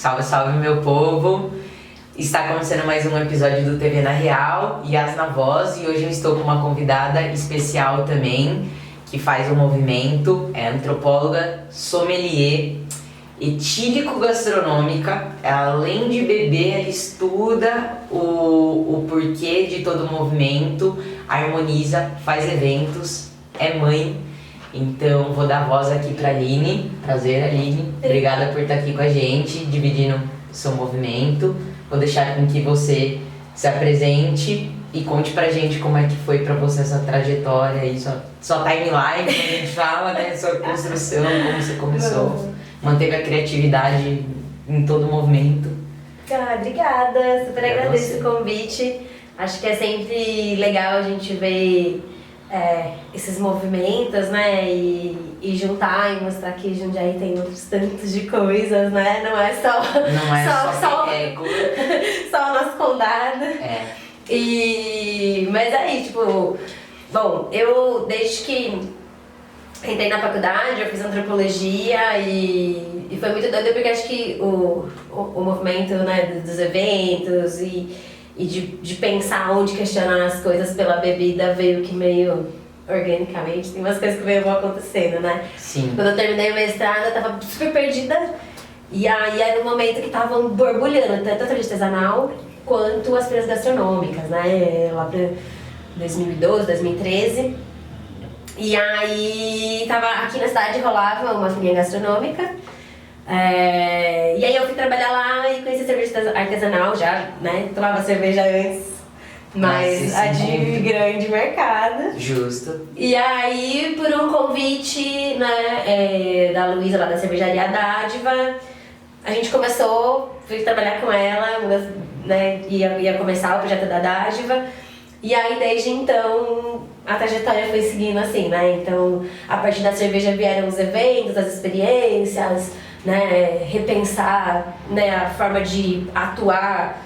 Salve, salve, meu povo! Está começando mais um episódio do TV na Real, Yas na Voz, e hoje eu estou com uma convidada especial também, que faz o movimento, é antropóloga, sommelier, etílico-gastronômica. Além de beber, ela estuda o porquê de todo o movimento, harmoniza, faz eventos, é mãe. Então vou dar voz aqui para a Aline. Prazer, Aline. Obrigada por estar aqui com a gente, dividindo o seu movimento. Vou deixar com que você se apresente e conte pra gente como é que foi pra você essa trajetória e sua timeline, como a gente fala, né? Sua construção, como você começou, manteve a criatividade em todo o movimento. Obrigada, super agradeço o convite. Acho que é sempre legal a gente ver esses movimentos, né? E juntar e mostrar que Jundiaí tem outros tantos de coisas, né? Não é só o nosso condado. Mas aí, tipo, bom, eu desde que entrei na faculdade, eu fiz antropologia e foi muito doido porque acho que o movimento, né, dos eventos e de pensar onde questionar as coisas pela bebida veio que meio organicamente, tem umas coisas que veio acontecendo, né? Sim. Quando eu terminei o mestrado, eu tava super perdida e aí era um momento que estavam borbulhando tanto a tradição artesanal quanto as feiras gastronômicas, né? Lá pra 2012, 2013. E aí tava aqui na cidade, rolava uma feirinha gastronômica. E aí eu fui trabalhar lá e conheci cerveja artesanal já, né? Tomava cerveja antes, mas a de grande mercado. Justo. E aí, por um convite, né, da Luísa lá da cervejaria Dádiva, a gente começou, fui trabalhar com ela, né, ia começar o projeto da Dádiva. E aí, desde então, a trajetória foi seguindo assim, né? Então, a partir da cerveja vieram os eventos, as experiências, né? Repensar, né, a forma de atuar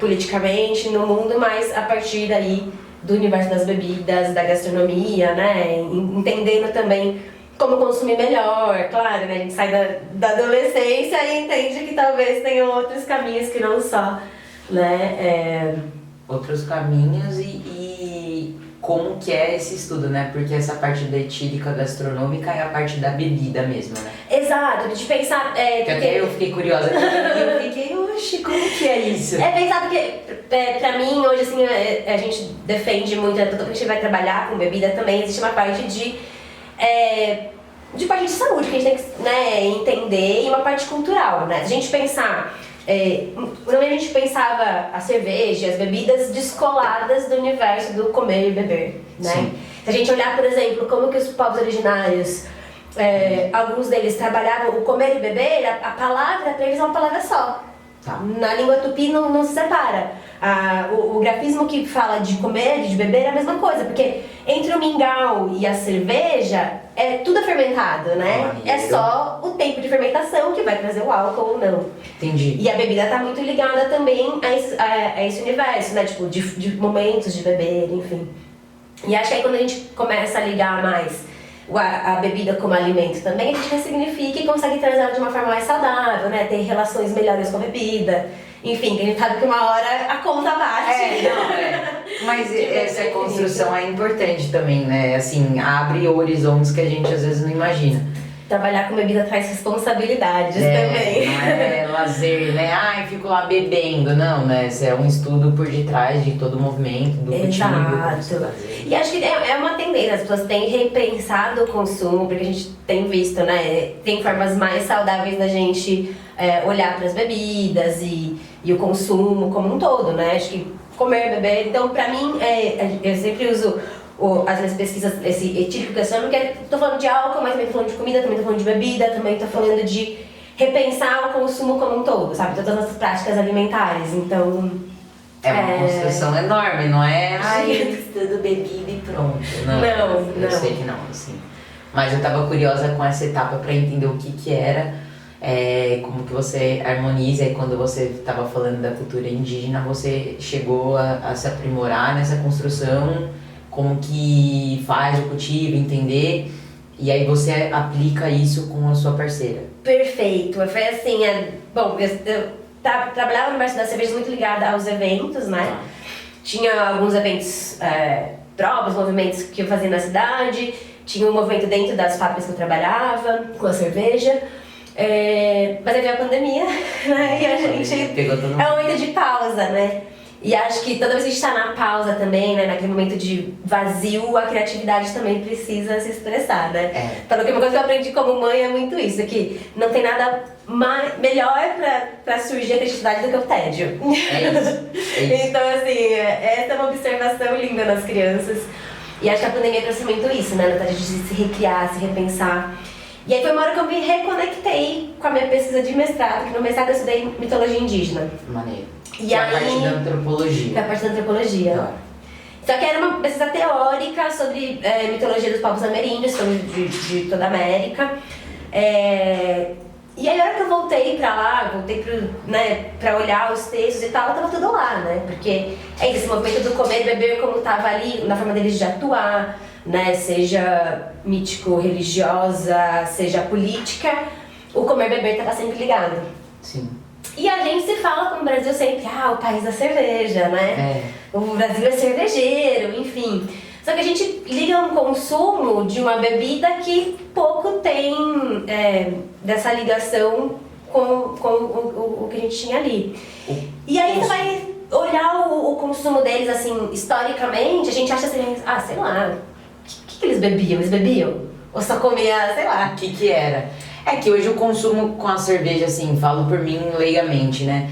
politicamente no mundo, mas a partir daí do universo das bebidas, da gastronomia, né? Entendendo também como consumir melhor, claro, né? A gente sai da adolescência e entende que talvez tenham outros caminhos que não só, né? Outros caminhos e como que é esse estudo, né? Porque essa parte da etílica gastronômica é a parte da bebida mesmo, né? Exato, de pensar... Porque até eu fiquei curiosa, eu fiquei, oxe, como que é isso? Pensar porque, pra mim, hoje, assim, a gente defende muito, toda vez que a gente vai trabalhar com bebida também, existe uma parte de parte de saúde, que a gente tem que, né, entender, e uma parte cultural, né? Se a gente pensar... a gente pensava a cerveja, as bebidas descoladas do universo do comer e beber, né? Sim. Se a gente olhar, por exemplo, como que os povos originários, alguns deles trabalhavam o comer e beber, a palavra para eles é uma palavra só. Tá. Na língua tupi não se separa. O grafismo que fala de comer e de beber é a mesma coisa, porque entre o mingau e a cerveja, tudo é fermentado, né? É só o tempo de fermentação que vai trazer o álcool ou não. Entendi. E a bebida tá muito ligada também a esse universo, né? Tipo, de momentos de beber, enfim. E acho que aí quando a gente começa a ligar mais a bebida como alimento também, a gente ressignifica e consegue trazer ela de uma forma mais saudável, né? Ter relações melhores com a bebida. Enfim, que a gente sabe que uma hora a conta bate. Mas essa construção é importante também, né? Assim, abre horizontes que a gente às vezes não imagina. Trabalhar com bebida traz responsabilidades também. Não é lazer, né? Ai, fico lá bebendo. Não, né? Esse é um estudo por detrás de todo o movimento, do Exato. E acho que é uma tendência, as pessoas têm repensado o consumo, porque a gente tem visto, né? Tem formas mais saudáveis da gente olhar para as bebidas e o consumo como um todo, né? Acho que comer, beber. Então, pra mim, eu sempre uso as minhas pesquisas, esse etílico gastronômico, porque tô falando de álcool, mas também tô falando de comida, também tô falando de bebida, também tô falando de repensar o consumo como um todo, sabe? Todas as nossas práticas alimentares, então... É uma construção enorme, não é? Ai, eu estudo bebida e pronto. Não, eu sei que não, assim. Mas eu tava curiosa com essa etapa pra entender o que era, como que você harmoniza, e quando você tava falando da cultura indígena, você chegou a se aprimorar nessa construção, como que faz o cultivo, entender. E aí você aplica isso com a sua parceira. Perfeito. Foi assim, bom, eu trabalhava no universo da cerveja muito ligada aos eventos, né? Tinha alguns eventos próprios, movimentos que eu fazia na cidade, tinha um movimento dentro das fábricas que eu trabalhava, com a cerveja. Mas aí veio a pandemia, né? E a gente... Pegou todo mundo. É um momento de pausa, né? E acho que toda vez que a gente tá na pausa também, né, naquele momento de vazio, a criatividade também precisa se expressar, né? Falou que uma coisa que eu aprendi como mãe é muito isso, que não tem nada melhor pra surgir a criatividade do que o tédio. É isso. Então, assim, essa é uma observação linda nas crianças. E acho que a pandemia trouxe muito isso, né? Na vontade de se recriar, se repensar. E aí foi uma hora que eu me reconectei com a minha pesquisa de mestrado, que no mestrado eu estudei mitologia indígena. Maneiro. E que aí, é a parte da antropologia. Que é a parte da antropologia. Só que era uma pesquisa teórica sobre mitologia dos povos ameríndios, de toda a América. E aí, a hora que eu voltei pra lá, pra olhar os textos e tal, tava tudo lá, né? Porque esse movimento do comer e beber, como tava ali, na forma deles de atuar, né? Seja mítico-religiosa, seja política, o comer e beber tava sempre ligado. Sim. E a gente se fala como o Brasil sempre, o país da cerveja, né? O Brasil é cervejeiro, enfim. Só que a gente liga um consumo de uma bebida que pouco tem dessa ligação com o que a gente tinha ali. E aí você vai olhar o consumo deles, assim, historicamente, a gente acha assim, sei lá, o que eles bebiam? Eles bebiam? Ou só comia, sei lá. O que era? É que hoje o consumo com a cerveja, assim, falo por mim leigamente, né?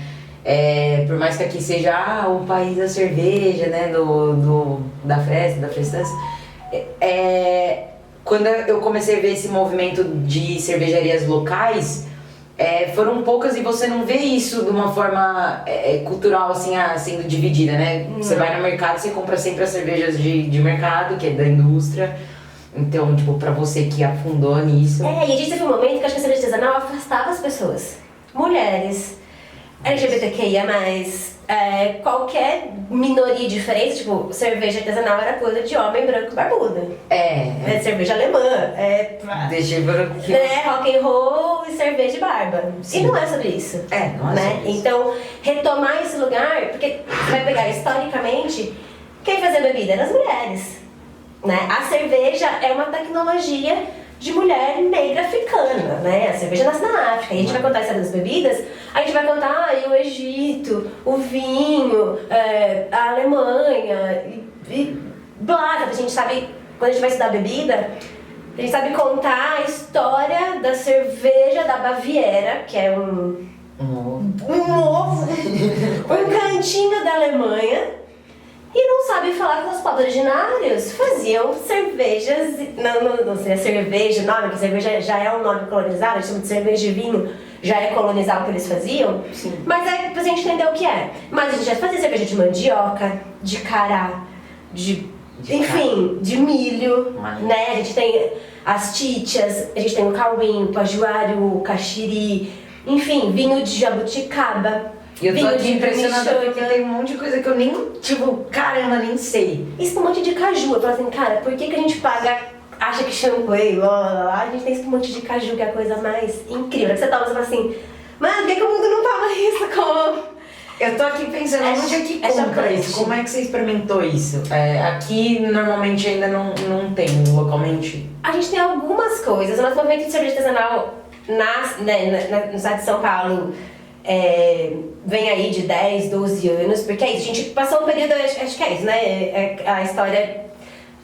Por mais que aqui seja o país da cerveja, né? Da festança. Quando eu comecei a ver esse movimento de cervejarias locais, foram poucas e você não vê isso de uma forma cultural, assim, sendo dividida, né? Você vai no mercado, você compra sempre as cervejas de mercado, que é da indústria. Então, tipo, pra você que afundou nisso... E a gente teve um momento que acho que a cerveja artesanal afastava as pessoas. Mulheres, LGBTQIA+, qualquer minoria diferente, tipo, cerveja artesanal era coisa de homem branco barbudo. Cerveja alemã, Deixa eu rock and roll e cerveja de barba. Sim. E não é sobre isso. Não é sobre isso. Então, retomar esse lugar, porque você vai pegar historicamente, quem fazia bebida eram as mulheres. Né? A cerveja é uma tecnologia de mulher negra africana, né? A cerveja nasce na África. E a gente vai contar a história das bebidas, a gente vai contar o Egito, o vinho, a Alemanha e blá. A gente sabe, quando a gente vai estudar bebida, a gente sabe contar a história da cerveja da Baviera, que é um cantinho da Alemanha. E não sabe falar que os povos originários faziam cervejas, não seria cerveja, nome, porque cerveja já é um nome colonizado, a gente chama de cerveja de vinho, já é colonizar o que eles faziam. Sim. Mas pra gente entender o que é. Mas a gente já fazia cerveja de mandioca, de cará, de milho, né? A gente tem as títias, a gente tem o cauim, o pajuário, o caxiri, enfim, vinho de jabuticaba. E eu tô aqui impressionada porque tem um monte de coisa que eu nem, caramba, nem sei. Espumante de caju. Eu falo assim, cara, por que a gente acha que champanhe, a gente tem espumante de caju, que é a coisa mais incrível. Que você toma, você fala assim, mano, por que o mundo não toma isso como... Eu tô aqui pensando, onde é que compra isso? Como é que você experimentou isso? Aqui, normalmente, ainda não tem, localmente. A gente tem algumas coisas. O nosso movimento de cerveja artesanal no estado de São Paulo... vem aí de 10, 12 anos, porque é isso, a gente passou um período, acho que é isso, né? A história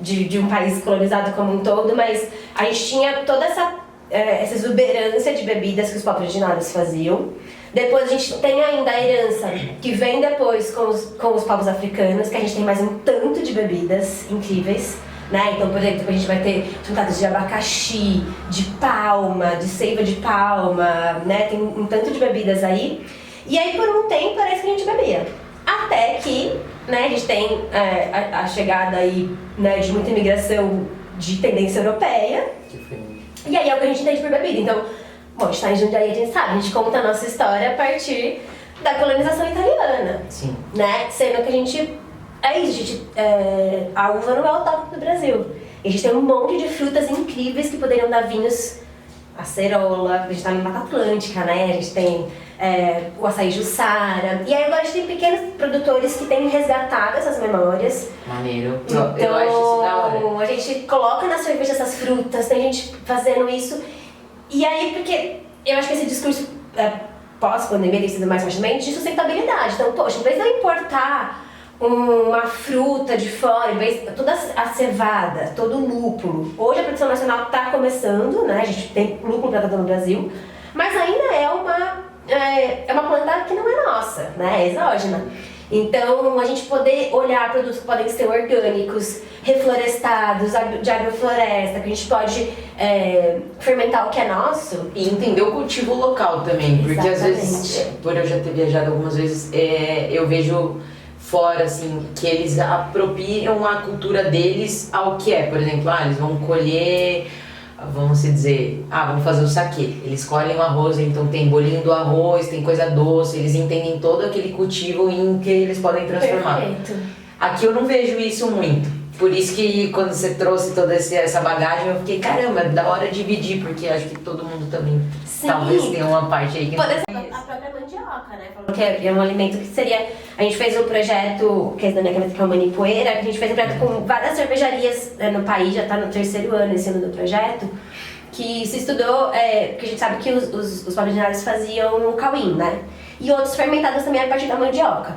de um país colonizado como um todo, mas a gente tinha toda essa exuberância de bebidas que os povos originários faziam. Depois a gente tem ainda a herança que vem depois com os povos africanos, que a gente tem mais um tanto de bebidas incríveis. Né? Então, por exemplo, a gente vai ter juntados de abacaxi, de palma, de seiva de palma, né? Tem um tanto de bebidas aí. E aí, por um tempo, parece que a gente bebia. Até que, né, a gente tem a chegada aí, né, de muita imigração de tendência europeia. E aí é o que a gente entende por bebida. Então, bom, a gente tá em Jundiaí, a gente sabe, a gente conta a nossa história a partir da colonização italiana. Sim. Né? Sendo que a gente... a uva não é autóctone do Brasil. E a gente tem um monte de frutas incríveis que poderiam dar vinhos, acerola, a gente tá em Mata Atlântica, né? A gente tem o açaí Jussara. E aí agora a gente tem pequenos produtores que têm resgatado essas memórias. Maneiro. Então, Eu acho isso da hora. a gente coloca na cerveja essas frutas, tem gente fazendo isso. E aí, porque eu acho que esse discurso pós-pandemia tem sido mais fortemente de sustentabilidade. Então, poxa, em vez de eu importar uma fruta de fora, em vez toda a cevada, todo o lúpulo. Hoje a produção nacional está começando, né? A gente tem lúpulo plantado no Brasil, mas ainda é uma planta que não é nossa, né? É exógena. Então, a gente poder olhar produtos que podem ser orgânicos, reflorestados, de agrofloresta, que a gente pode fermentar o que é nosso. E entender o cultivo local também, porque às Exatamente. vezes, por eu já ter viajado algumas vezes, eu vejo fora, assim, que eles apropriam a cultura deles ao que é. Por exemplo, eles vão colher, vamos dizer, vamos fazer o saquê. Eles colhem o arroz, então tem bolinho do arroz, tem coisa doce, eles entendem todo aquele cultivo em que eles podem transformar. Perfeito. Aqui eu não vejo isso muito. Por isso que quando você trouxe toda essa bagagem, eu fiquei, caramba, é da hora dividir, porque acho que todo mundo também talvez tenha uma parte aí que Por não exemplo, a própria mandioca, né? Falou que é um alimento que seria... A gente fez um projeto, que é da minha cabeça, que é o Manipoeira, que a gente fez um projeto com várias cervejarias no país, já está no 3º ano esse ano do projeto, que se estudou, porque a gente sabe que os originários faziam o cauim, né? E outros fermentados também a partir da mandioca.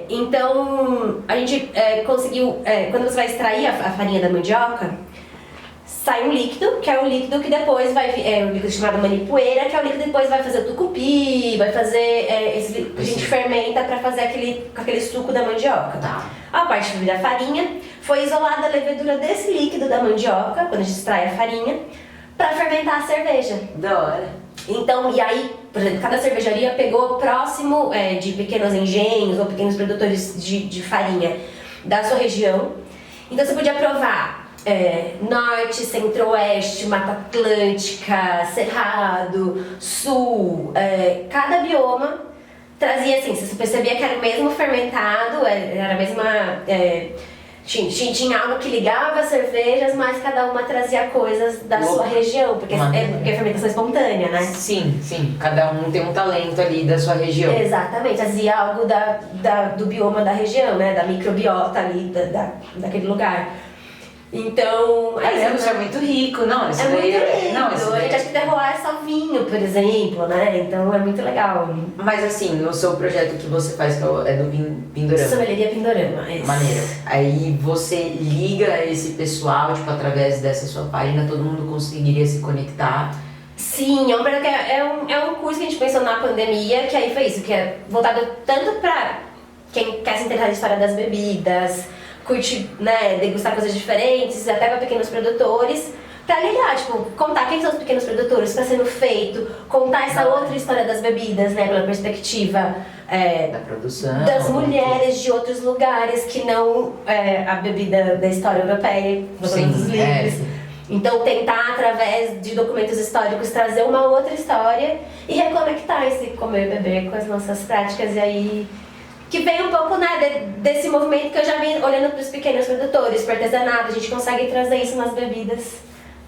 Então, a gente conseguiu, quando você vai extrair a farinha da mandioca, sai um líquido, que é o líquido que depois vai, um líquido chamado manipoeira, que é o líquido que depois vai fazer o tucupi, vai fazer, a gente fermenta para fazer aquele suco da mandioca. Tá. A parte da farinha, foi isolada a levedura desse líquido da mandioca, quando a gente extrai a farinha, para fermentar a cerveja. Da hora. Então, e aí, por exemplo, cada cervejaria pegou próximo de pequenos engenhos ou pequenos produtores de farinha da sua região. Então você podia provar norte, centro-oeste, Mata Atlântica, Cerrado, Sul, cada bioma trazia assim, você percebia que era o mesmo fermentado, era a mesma... Tinha algo que ligava as cervejas, mas cada uma trazia coisas da sua região, porque é fermentação espontânea, né? Sim, cada um tem um talento ali da sua região. Exatamente, trazia algo do bioma da região, né? Da microbiota ali, daquele lugar. Então... Isso é muito rico, não? Isso muito lindo. Não, isso A gente acha que terroir é só vinho, por exemplo, né? Então é muito legal. Mas assim, no seu projeto que você faz, que é do Pindorama. Sommelier Pindorama, isso. Maneiro. Aí você liga esse pessoal, tipo, através dessa sua página, todo mundo conseguiria se conectar. Sim, é um curso que a gente pensou na pandemia, que aí foi isso, que é voltado tanto pra quem quer se interessar na história das bebidas, curtir, né, degustar coisas diferentes, até para pequenos produtores, pra ligar, tipo, contar quem são os pequenos produtores, o que está sendo feito, contar essa outra história das bebidas, né, pela perspectiva da produção, das mulheres de outros lugares que não a bebida da história europeia, dos livros. Então, tentar, através de documentos históricos, trazer uma outra história e reconectar esse comer e beber com as nossas práticas, e aí... Que vem um pouco, né, desse movimento que eu já vim olhando para os pequenos produtores, para artesanato, a gente consegue trazer isso nas bebidas,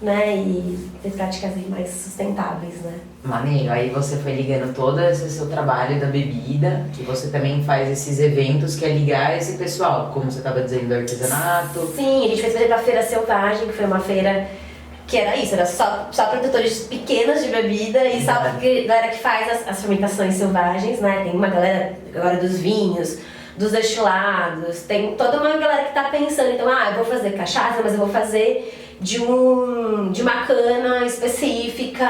né, e ter práticas aí mais sustentáveis, né. Maneiro, aí você foi ligando todo esse seu trabalho da bebida, que você também faz esses eventos, que é ligar esse pessoal, como você estava dizendo, do artesanato. Sim, a gente fez, por exemplo, a Feira Selvagem, que foi uma feira que era isso, era só produtores pequenos de bebida e só galera que faz as fermentações selvagens, né? Tem uma galera agora dos vinhos, dos destilados, tem toda uma galera que tá pensando, então, eu vou fazer cachaça, mas eu vou fazer de uma cana específica,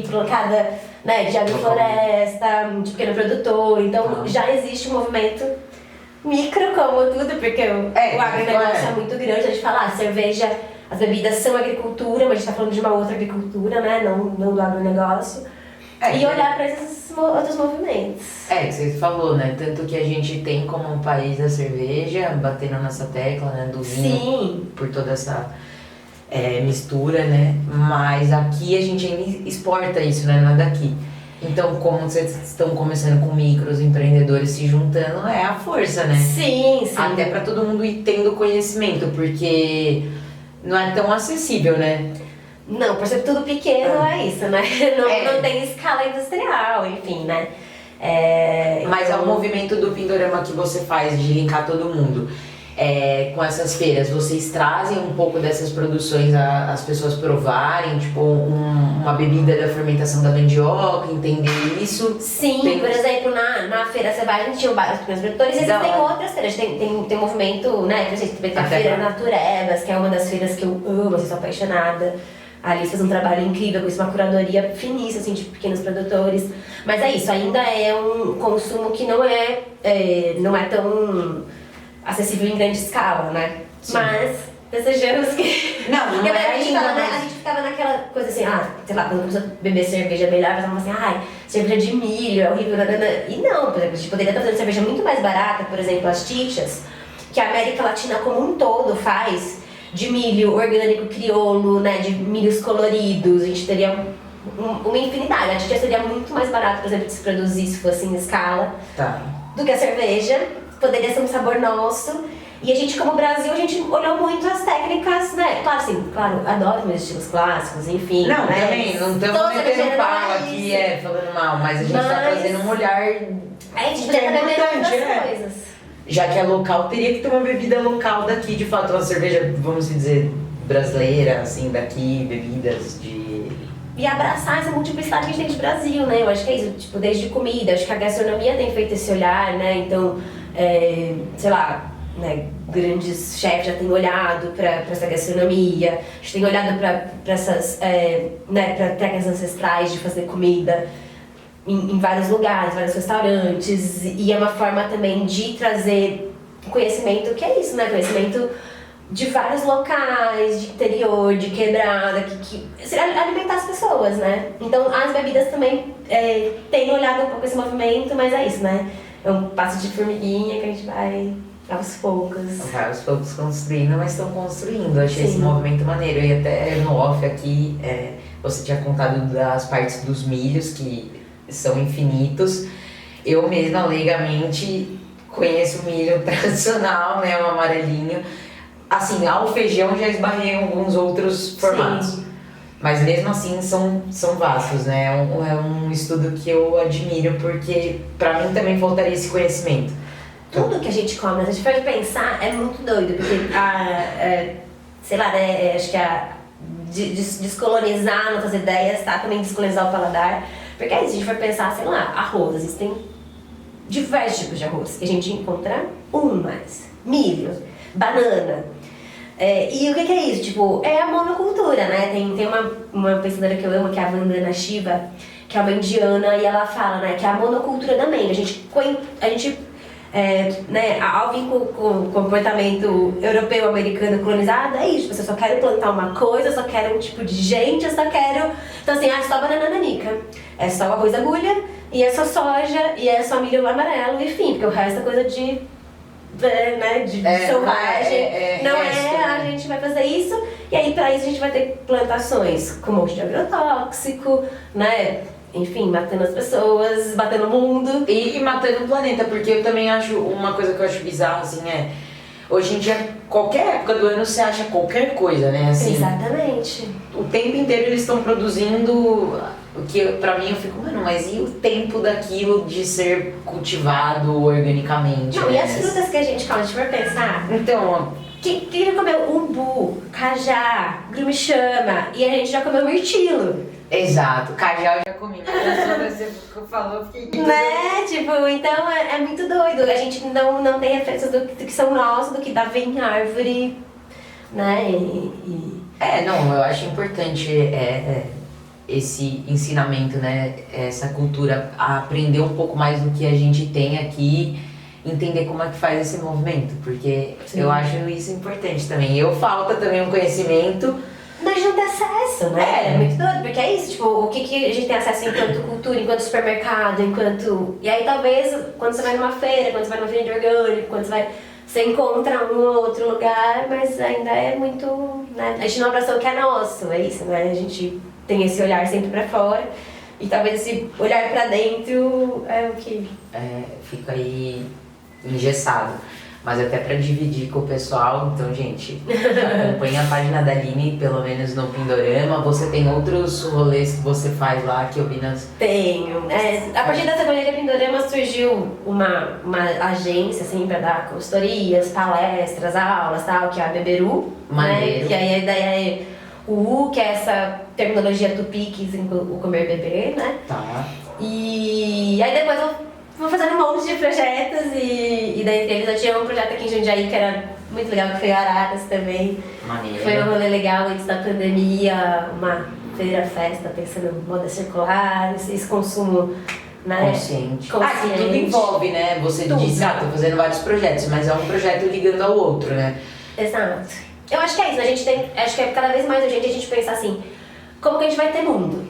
colocada, né, de agrofloresta, de pequeno produtor, então já existe um movimento micro como tudo, porque o agronegócio é muito grande, a gente fala, cerveja... As bebidas são agricultura, mas a gente está falando de uma outra agricultura, né? Não do agronegócio. E olhar para esses outros movimentos. Que você falou, né? Tanto que a gente tem como um país da cerveja, batendo nessa tecla, né? Do vinho. Sim. Por toda essa mistura, né? Mas aqui a gente ainda exporta isso, né? Não é daqui. Então, como vocês estão começando com micros empreendedores se juntando, é a força, né? Sim, sim. Até pra todo mundo ir tendo conhecimento, porque não é tão acessível, né? Não, por ser tudo pequeno é isso, né? Não, É. não tem escala industrial, enfim, né? Mas é então, o movimento do Pindorama que você faz de linkar todo mundo. Com essas feiras, vocês trazem um pouco dessas produções às pessoas provarem, tipo uma bebida da fermentação da mandioca, entender isso? Sim, Tem- por exemplo, na Feira Cevagem a gente tinha vários pequenos produtores, e Da existem hora. outras feiras, tem movimento, né? Por exemplo, tem a Até Feira pra- Naturebas, que é uma das feiras que eu amo, assim, sou apaixonada. A Alice faz um trabalho incrível com isso, uma curadoria finíssima, assim, de pequenos produtores. Mas é isso, ainda é um consumo que não é tão acessível em grande escala, né? Sim. Mas desejamos que... Não, não Eu lembro, é a gente ainda, fala, né, mas- a gente ficava naquela coisa assim, sei lá, quando começou a beber cerveja melhor, a pessoa falava assim, cerveja de milho, é horrível, nanana. E não, por exemplo, a gente poderia estar fazendo cerveja muito mais barata, por exemplo, as tichas, que a América Latina como um todo faz, de milho orgânico crioulo, né, de milhos coloridos, a gente teria uma infinidade. A ticha seria muito mais barato, por exemplo, de se produzir se fosse em escala, Tá. do que a cerveja, poderia ser um sabor nosso. E a gente, como Brasil, a gente olhou muito as técnicas, né? Claro, assim, adoro meus estilos clássicos, enfim. Não, né? também, não estamos Toda metendo cerveja pau não é aqui, isso. falando mal, mas a gente tá Mas- trazendo um olhar, A gente que é poderia também importante, outras né? coisas. Já que é local, teria que ter uma bebida local daqui, de fato, uma cerveja, vamos dizer, brasileira, assim, daqui, bebidas de... E abraçar essa multiplicidade que a gente tem de Brasil, né? Eu acho que é isso, tipo, desde comida, acho que a gastronomia tem feito esse olhar, né? Então, sei lá, né, grandes chefes já têm olhado para essa gastronomia, já têm olhado para essas, né, para técnicas ancestrais de fazer comida em vários lugares, vários restaurantes, e é uma forma também de trazer conhecimento, que é isso, né? Conhecimento de vários locais, de interior, de quebrada, que alimentar as pessoas, né? Então as bebidas também têm olhado um pouco esse movimento, mas é isso, né? É um passo de formiguinha que a gente vai aos poucos. Os poucos construindo, mas estão construindo. Eu achei Sim. esse movimento maneiro. E até no off aqui, você tinha contado das partes dos milhos, que são infinitos. Eu mesma, leigamente, conheço o milho tradicional, né? O amarelinho. Assim, ao feijão já esbarrei em alguns outros formatos. Sim. Mas mesmo assim são vastos, né? É um estudo que eu admiro, porque pra mim também faltaria esse conhecimento. Tudo que a gente come, se a gente pode pensar, é muito doido, porque sei lá, né, acho que descolonizar nossas ideias, tá? Também descolonizar o paladar. Porque aí, se a gente for pensar, sei lá, arroz, existem diversos tipos de arroz que a gente encontra mais. Milho, banana. E o que é isso? Tipo, é a monocultura, né? Tem uma pesquisadora que eu amo, que é a Vandana Shiva, que é uma indiana, e ela fala, né, que é a monocultura da mente. A gente né, ao vir com o comportamento europeu, americano, colonizado, é isso. Eu só quero plantar uma coisa, eu só quero um tipo de gente, eu só quero... Então assim, é só banana nanica, é só arroz agulha, e é só soja, e é só milho amarelo, enfim, porque o resto é coisa de... né, de selvagem. Não a gente vai fazer isso, e aí pra isso a gente vai ter plantações com um monte de agrotóxico, né? Enfim, matando as pessoas, batendo o mundo. E matando o planeta, porque eu também acho, uma coisa que eu acho bizarra, assim, hoje em dia, qualquer época do ano você acha qualquer coisa, né? Assim, Exatamente. o tempo inteiro eles estão produzindo, o que pra mim eu fico, mano, mas e o tempo daquilo de ser cultivado organicamente? Não, né? e as frutas que a gente come, a gente vai pensar, Então, quem já comeu umbu, cajá, grumichama, e a gente já comeu mirtilo. exato, cajá eu já comi, mas você falou, fiquei... Né? Tipo, então é muito doido. A gente não tem referências do que são nossos, do que dá vem em árvore, né? Não, eu acho importante esse ensinamento, né? Essa cultura, aprender um pouco mais do que a gente tem aqui, entender como é que faz esse movimento, porque Sim. eu acho isso importante também. Falta também um conhecimento. Mas não tem acesso, né? É muito doido, porque é isso, tipo, o que a gente tem acesso enquanto cultura, enquanto supermercado, enquanto... E aí talvez, quando você vai numa feira, quando você vai numa feira de orgânico, quando você encontra um ou outro lugar, mas ainda é muito, né? A gente não abraçou o que é nosso, é isso, né? A gente tem esse olhar sempre pra fora E talvez esse olhar pra dentro é o que... Fica aí engessado. Mas até pra dividir com o pessoal, então, gente, acompanha a página da Aline, pelo menos no Pindorama. Você tem outros rolês que você faz lá, que eu vi nas... Tenho. A partir dessa companhia Pindorama surgiu uma agência, assim, pra dar consultorias, palestras, aulas, tal, que é a Beberu. Maneiro. Né? Que aí a ideia é o U, que é essa terminologia tupi, que o comer bebê, né? Tá. E aí depois eu vou fazendo um monte de projetos e dentre eles eu tinha um projeto aqui em Jundiaí que era muito legal, que foi Araras também. Maneiro. Foi um rolê legal antes da pandemia, uma feira-festa pensando em moda circular, esse consumo, né? Consciente. Que tudo envolve, né? Você disse, tô fazendo vários projetos, mas é um projeto ligando ao outro, né? Exato. Eu acho que é isso, a gente tem, acho que é cada vez mais urgente a gente pensar assim, como que a gente vai ter mundo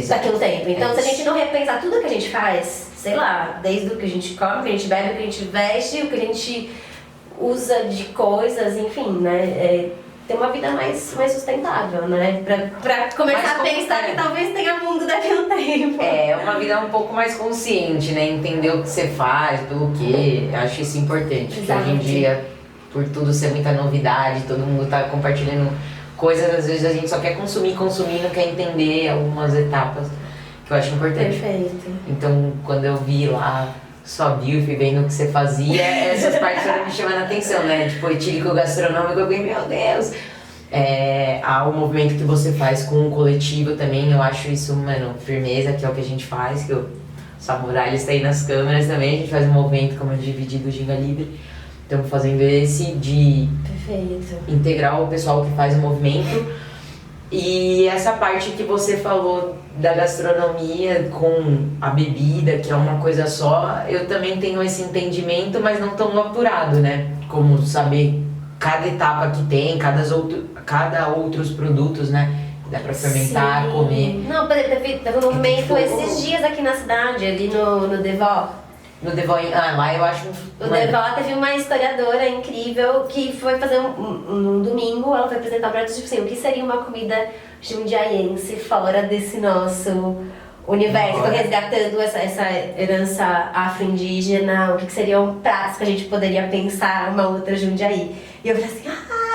daqui a um tempo? Então, se a gente não repensar tudo que a gente faz, sei lá, desde o que a gente come, o que a gente bebe, o que a gente veste, o que a gente usa de coisas, enfim, né? Ter uma vida mais sustentável, né? Pra começar a pensar que talvez tenha mundo daqui a um tempo. Uma vida um pouco mais consciente, né? Entender o que você faz, pelo quê. Eu acho isso importante. Porque hoje em dia, por tudo ser muita novidade, todo mundo tá compartilhando coisas, às vezes a gente só quer consumir, não quer entender algumas etapas que eu acho importante. Perfeito. Então, quando eu vi lá sua bio, fui vendo o que você fazia, essas partes foram me chamando a atenção, né? Tipo, etílico gastronômico, eu falei, meu Deus! O movimento que você faz com o coletivo também, eu acho isso, mano, firmeza, que é o que a gente faz, que o Samurai está aí nas câmeras também, a gente faz um movimento como é dividido o Ginga Livre. Estamos fazendo esse de integrar o pessoal que faz o movimento. E essa parte que você falou da gastronomia com a bebida, que é uma coisa só, eu também tenho esse entendimento, mas não tão apurado, né? Como saber cada etapa que tem, cada outros produtos, né? Dá pra fermentar, comer. Não, teve um movimento esses dias aqui na cidade, ali no Devó. No Devó, lá eu acho... O Devó teve uma historiadora incrível que foi fazer um domingo, ela foi apresentar pra gente, tipo assim, o que seria uma comida jundiaiense fora desse nosso universo, resgatando essa herança afro-indígena, o que seriam pratos que a gente poderia pensar uma outra Jundiaí. E eu falei assim,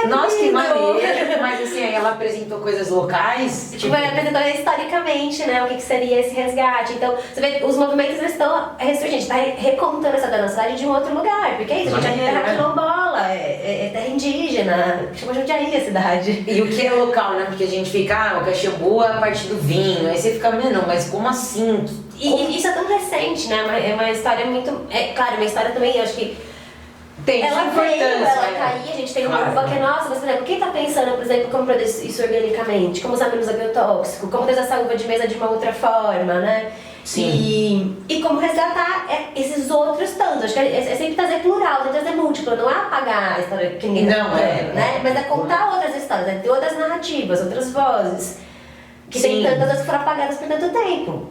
nossa, que maneiro! Mas assim, aí ela apresentou coisas locais? Tipo, ela apresentou historicamente, né, o que seria esse resgate. Então, você vê, os movimentos estão ressurgindo, a gente tá recontando essa da nossa cidade de um outro lugar. Porque é isso, a gente é terra quilombola, é terra indígena, chama Jundiaí a cidade. E o que é local, né? Porque a gente fica, o Caxambu é a parte do vinho, aí você fica, não, mas como assim? E isso é tão recente, né? É uma história muito... claro, uma história também, eu acho que tem ela veio, ela tá aí, a gente tem uma uva que é nossa, mas por exemplo, quem tá pensando, por exemplo, como produzir isso organicamente, como usar menos agrotóxico, como ter essa uva de mesa de uma outra forma, né? Sim. E como resgatar esses outros tantos. Acho que é sempre trazer plural, é trazer múltiplo, não é apagar a história que ninguém tá contando, né? Mas é contar outras histórias, é ter outras narrativas, outras vozes, que tem tantas outras que foram apagadas por tanto tempo.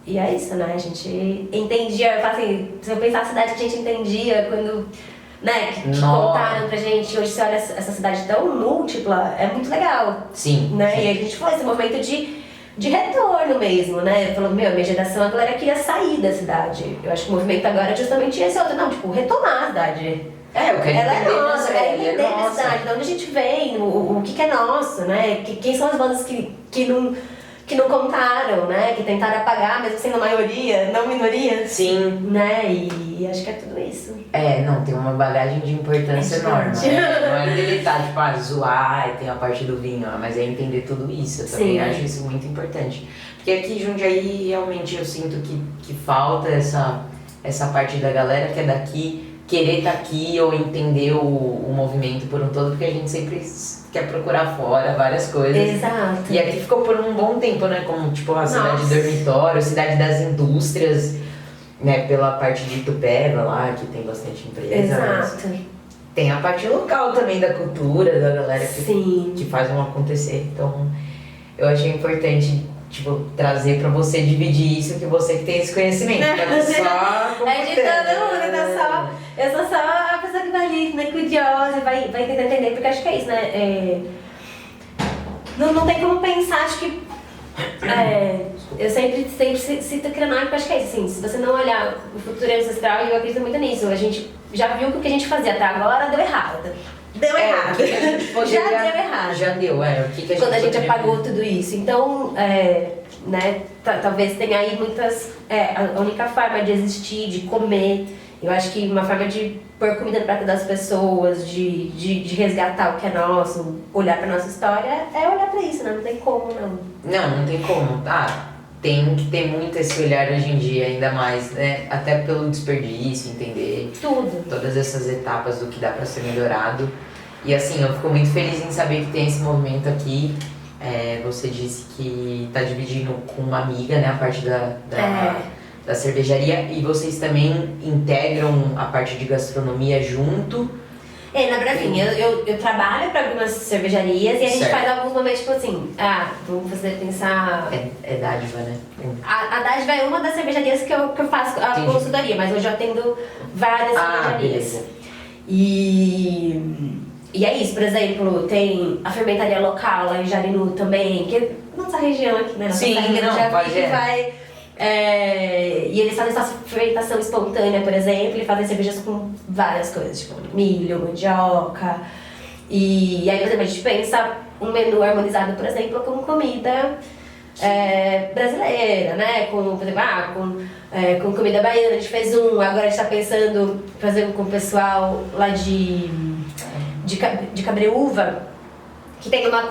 E é isso, né? A gente entendia, eu falo assim, se eu pensar a cidade que a gente entendia quando... né, que contaram pra gente, hoje você olha essa cidade tão múltipla, é muito legal. Sim. Né? Sim. E a gente foi esse movimento de retorno mesmo, né? Falou, minha geração, a galera queria sair da cidade. Eu acho que o movimento agora é justamente esse outro, não, tipo, retomar a cidade. Eu quero ela entender é nossa, quero entender a a cidade, de onde a gente vem, o que é nosso, né? Quem são as bandas que não contaram, né? Que tentaram apagar, mesmo sendo maioria, não minoria. Sim. Né? E acho que é tudo isso. Não, tem uma bagagem de importância enorme. Não é deletar, tipo, zoar, tem a parte do vinho, mas é entender tudo isso. Eu também acho isso muito importante. Porque aqui em Jundiaí, realmente, eu sinto que falta essa parte da galera que é daqui, querer estar aqui ou entender o movimento por um todo, porque a gente sempre quer procurar fora várias coisas. Exato. E aqui ficou por um bom tempo, né? Como, tipo, a cidade dormitório, cidade das indústrias, né? Pela parte de Itupeva lá, que tem bastante empresa. Exato. Tem a parte local também da cultura, da galera que faz um acontecer. Então, eu achei importante, tipo, trazer pra você dividir isso, que você que tem esse conhecimento. É só é de todo mundo, então eu sou só a pessoa que vai ali, né, curiosa, vai tentar entender, porque acho que é isso, né? Não tem como pensar, acho que Eu sempre cito Krenak, porque acho que é isso, assim, se você não olhar o futuro ancestral, eu acredito muito nisso. A gente já viu que o que a gente fazia até agora deu errado. Deu errado. O que a gente poderia... Já deu errado. Já deu, o que a gente quando a gente poderia... apagou tudo isso. Então, né, talvez tenha aí muitas... a única forma de existir, de comer, eu acho que uma forma de pôr comida no prato das pessoas, de resgatar o que é nosso, olhar pra nossa história, é olhar pra isso, né? Não tem como, não. Não tem como. Tem que ter muito esse olhar hoje em dia, ainda mais, né? Até pelo desperdício, entender Tudo. todas essas etapas do que dá pra ser melhorado. E assim, eu fico muito feliz em saber que tem esse movimento aqui. Você disse que tá dividindo com uma amiga, né, a parte da cervejaria, e vocês também integram a parte de gastronomia junto. Na verdade, eu trabalho para algumas cervejarias e a gente faz alguns momentos, tipo assim, vamos fazer pensar... É dádiva, né? A Dádiva é uma das cervejarias que eu faço a consultoria, mas hoje eu atendo várias cervejarias. Beleza. E é isso, por exemplo, tem a fermentaria local lá em Jarinu também, que é nossa região aqui, né? Sim, vai... e eles fazem só fermentação espontânea, por exemplo, e fazem cervejas com várias coisas, tipo milho, mandioca. E aí, por exemplo, a gente pensa um menu harmonizado, por exemplo, com comida brasileira, né? Com, por exemplo, com comida baiana, a gente fez agora a gente tá pensando fazer com o pessoal lá de Cabreúva, que tem uma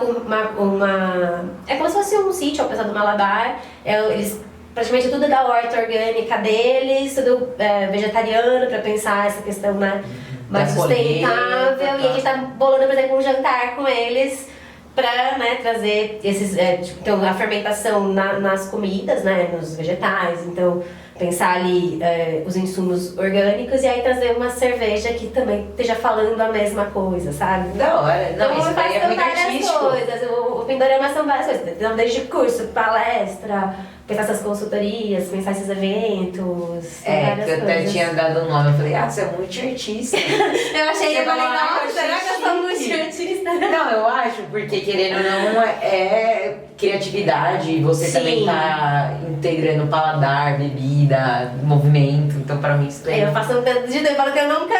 é como se fosse um sítio, ao pessoal do Malabar. Eles praticamente tudo da horta orgânica deles, tudo vegetariano, para pensar essa questão, né, mais sustentável. E a gente tá bolando, por exemplo, um jantar com eles para, né, trazer esses, então, a fermentação nas comidas, né, nos vegetais. Então, pensar ali os insumos orgânicos e aí trazer uma cerveja que também esteja falando a mesma coisa, sabe? Não, então, isso daí é muito várias artístico. coisas. O Pindorama são várias coisas. Então, desde curso, palestra, pensar essas consultorias, pensar esses eventos. Que eu até tinha dado um nome, eu falei, você é multiartista. Eu achei, eu falei, nossa, será que eu sou multiartista? Não, eu acho, porque querendo ou não, é criatividade, e você também tá integrando paladar, bebida, movimento, então pra mim isso daí... Eu faço um tanto de tempo, eu falo que eu nunca...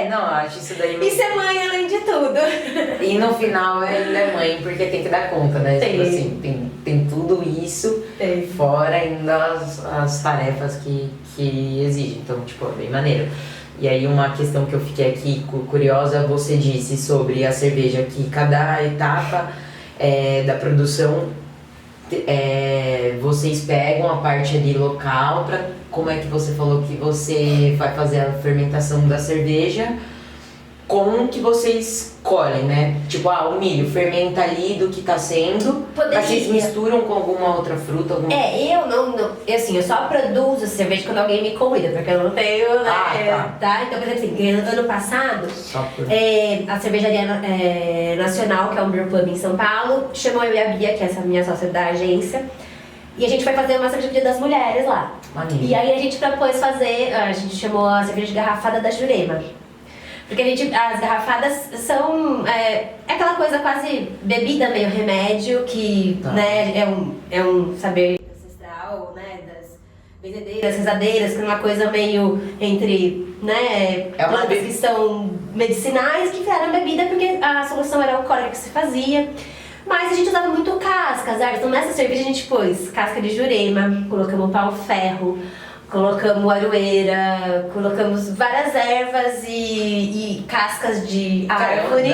Não, eu acho isso daí... E ser mãe além de tudo. E no final ainda é mãe, porque tem que dar conta, né? Tipo assim, tem tudo isso, fora ainda as tarefas que exigem, então, tipo, é bem maneiro. E aí uma questão que eu fiquei aqui curiosa, você disse sobre a cerveja, que cada etapa da produção, vocês pegam a parte ali local, como é que você falou que você vai fazer a fermentação da cerveja, como que vocês colhem, né? Tipo, o milho fermenta ali do que tá sendo, mas vocês misturam com alguma outra fruta? Eu não, assim, eu só produzo cerveja quando alguém me convida, porque eu não tenho, né? Tá? Então, por exemplo, assim, ano passado, a cervejaria nacional, que é um brew pub em São Paulo, chamou eu e a Bia, que é essa minha sócia da agência, e a gente foi fazer uma cerveja das mulheres lá. Maneiro. E aí a gente propôs fazer, a gente chamou a cerveja de garrafada da Jurema. Porque as garrafadas são aquela coisa quase bebida meio remédio, que né, é um saber ancestral, né, das benzedeiras, rezadeiras, que é uma coisa meio entre, né, plantas que são medicinais, que viraram bebida porque a solução era alcoólica que se fazia. Mas a gente usava muito cascas, então nessa cerveja a gente pôs casca de jurema, colocamos pau-ferro, colocamos aroeira, colocamos várias ervas e cascas de árvore.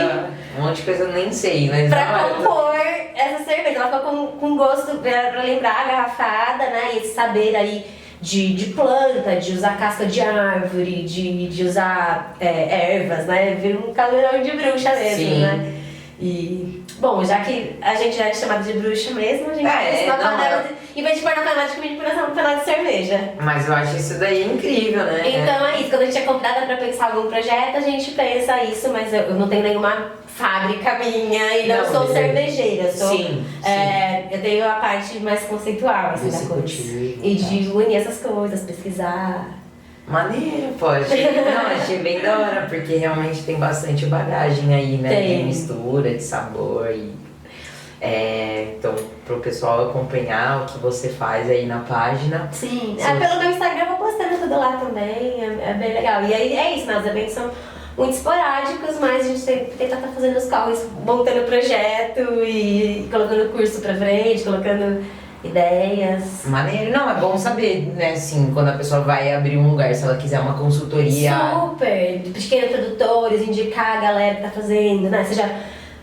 Um monte de coisa eu nem sei, mas... Pra compor essa cerveja. Ela ficou com gosto, pra lembrar a garrafada, né? E esse saber aí de planta, de usar casca de árvore, de usar ervas, né? Vira um caldeirão de bruxa mesmo, né? E, bom, já que a gente já é chamada de bruxa mesmo, a gente em vez de pôr na panela de comida, a gente põe na panela de cerveja. Mas eu acho isso daí incrível, né? Então é isso, quando a gente é convidada pra pensar algum projeto, a gente pensa isso, mas eu não tenho nenhuma fábrica minha e não sou cervejeira. Eu tenho a parte mais conceitual assim, da coisa. E de unir essas coisas, pesquisar. Maneiro, pode. Não, achei bem da hora, porque realmente tem bastante bagagem aí, né? De mistura, de sabor. Então, pro pessoal acompanhar o que você faz aí na página. Sim, Se pelo meu Instagram eu vou postando tudo lá também, é bem legal. E aí é isso, né? Os eventos são muito esporádicos, mas a gente tenta estar fazendo os corres, montando o projeto e colocando curso pra frente, colocando ideias. Maneiro. Não, é bom saber, né, assim, quando a pessoa vai abrir um lugar, se ela quiser uma consultoria. Super! Pequenos produtores, indicar a galera que tá fazendo, né? Seja,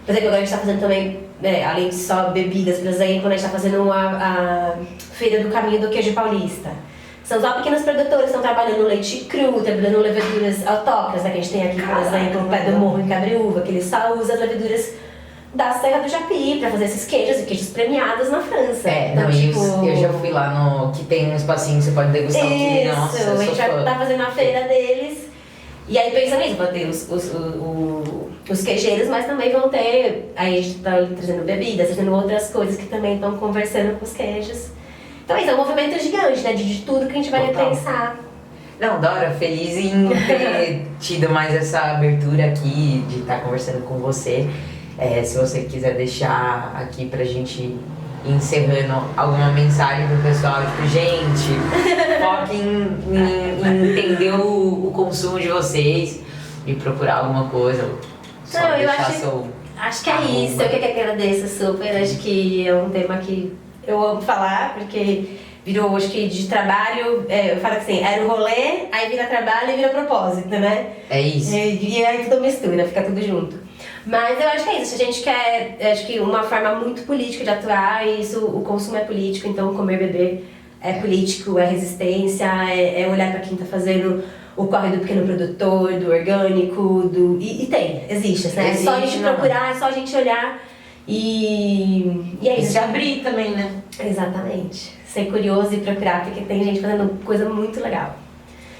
por exemplo, agora a gente tá fazendo também, né, além de só bebidas, por exemplo, a gente tá fazendo a Feira do Caminho do Queijo Paulista. São só pequenos produtores que estão trabalhando leite cru, trabalhando leveduras autóctones, né, que a gente tem aqui, por exemplo, o Pé do Morro em Cabreúva, que eles só usam as leveduras da Serra do Japi pra fazer esses queijos e queijos premiados na França. Então, tipo, eu já fui lá no... que tem um espacinho que você pode degustar o que. Nossa, isso, a gente vai tá fazendo a feira deles. E aí pensa nisso, vão ter os queijeiros, mas também vão ter... Aí a gente tá trazendo bebidas, trazendo outras coisas que também estão conversando com os queijos. Então isso é um movimento gigante, né? De tudo que a gente vai pensar. Não, Dora, feliz em ter tido mais essa abertura aqui, de estar conversando com você. Se você quiser deixar aqui pra gente ir encerrando alguma mensagem pro pessoal, tipo, gente, foquem em entender o consumo de vocês e procurar alguma coisa. Só não, eu deixar acho que é isso, eu que agradeço super, acho que é um tema que eu amo falar, porque virou, acho que de trabalho, eu falo assim, era o rolê, aí vira trabalho e vira propósito, né? É isso. E aí tudo mistura, fica tudo junto. Mas eu acho que é isso, a gente quer, acho que uma forma muito política de atuar, e isso, o consumo é político, então comer e beber é político, é resistência, é olhar para quem tá fazendo o corre do pequeno produtor, do orgânico, e existe, né? É só a gente procurar, é só a gente olhar e é isso. E se abrir também, né? Exatamente. Ser curioso e procurar, porque tem gente fazendo coisa muito legal.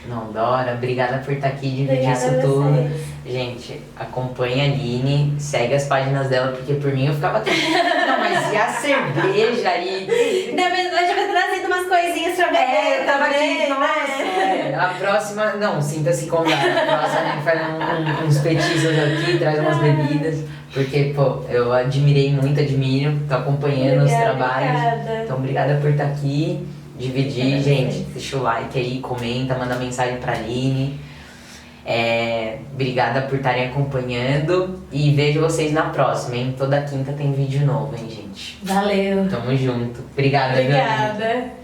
Não, Dora, obrigada por estar aqui e dividir isso tudo. Gente, acompanha a Aline, segue as páginas dela, porque por mim eu ficava triste. Não, mas e a cerveja aí? Na verdade, eu vou trazendo umas coisinhas pra beber. Eu tava aqui, nossa. A próxima, não, sinta-se convidada. A próxima a gente faz uns petiscos aqui, traz umas bebidas. Porque, pô, eu admiro, tô acompanhando os trabalhos. Obrigada. Então, obrigada por estar aqui, dividir, gente. Deixa o like aí, comenta, manda mensagem pra Aline. Obrigada por estarem acompanhando e vejo vocês na próxima, hein? Toda quinta tem vídeo novo, hein, gente? Valeu. Tamo junto. Obrigada, Obrigada.